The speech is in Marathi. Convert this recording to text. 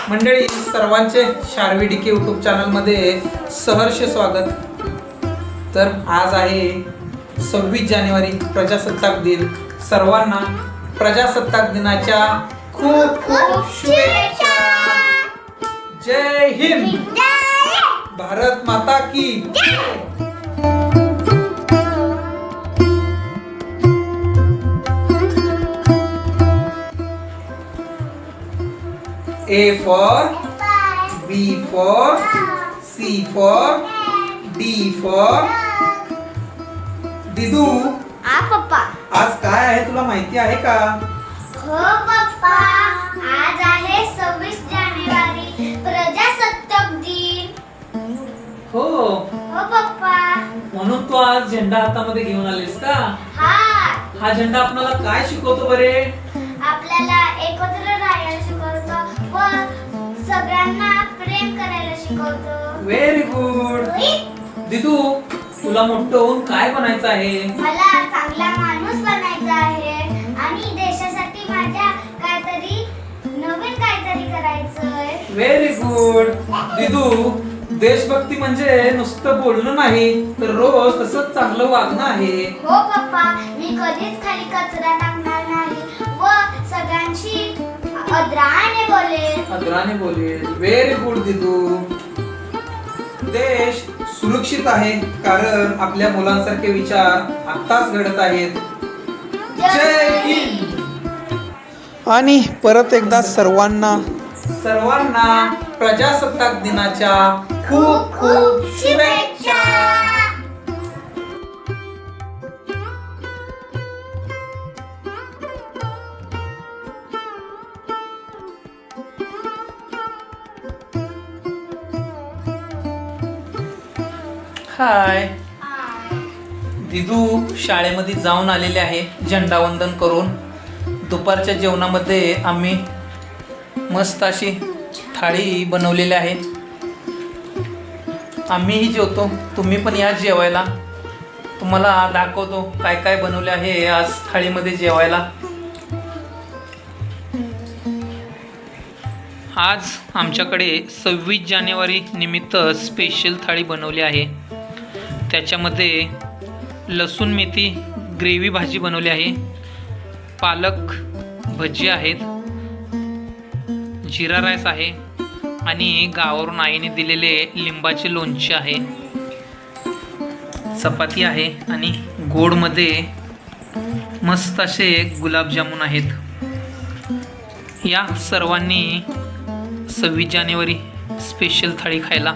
मंडळी, सर्वांचे शार्वी डीके यूट्यूब चॅनलमध्ये सहर्ष स्वागत. तर आज आहे 26 जानेवारी, प्रजासत्ताक दिन. सर्वांना प्रजासत्ताक दिनाच्या खूप खूप शुभेच्छा. जय हिंद, भारत माता की A for B for C for D for दिदू. पप्पा, आज काय आहे तुला माहिती आहे का? हो पप्पा, आज आहे 26 जानेवारी, प्रजासत्ताक दिन. हो पप्पा. म्हणून तू आज झेंडा हातामध्ये घेऊन आलीस का? हा झेंडा आपल्याला काय शिकवतो बरे? आपल्याला एकत्र राहायला शिकवतो व सगळ्यांना प्रेम करायला शिकवतो. Very good. दिदू, तुला मोठं होऊन काय बनायचं आहे? मला चांगला माणूस बनायचा आहे आणि देशासाठी माझ्या नवीन काहीतरी करायचंय. Very good. दिदू, देशभक्ती म्हणजे नुसतं बोलणं नाही, तर रोज तसंच चांगलं वागणं आहे. हो पप्पा, मी कधीच खाली कचरा टाकणार नाही व सगळ्यांशी आदराने बोलेल. व्हेरी गुड दिदू. देश सुरक्षित आहे कारण आपल्या मुलांसारखे विचार आत्ताच घडत आहेत. जय हिंद. आणि परत एकदा सर्वांना प्रजासत्ताक दिनाच्या खूप खूप शुभेच्छा. हाय. दिदू शाळेमध्ये जाऊन आलेले आहे झेंडावंदन करून. दुपारच्या जेवणामध्ये आम्ही मस्त अशी थाळी बनवलेली आहे. आम्हीही जेवतो, तुम्ही पण या जेवायला. तुम्हाला दाखवतो काय काय बनवले आहे आज थाळीमध्ये जेवायला. आज आमच्याकडे 26 जानेवारी निमित्त स्पेशल थाळी बनवली आहे. त्याच्यामध्ये लसूण मेथी ग्रेव्ही भाजी बनवली आहे, पालक भजी आहेत, जिरा राईस आहे आणि गावावरून आईने दिलेले लिंबाचे लोणचे आहे, चपाती आहे आणि गोडमध्ये मस्त असे गुलाबजामुन आहेत. या सर्वांनी 26 जानेवारी स्पेशल थाळी खायला.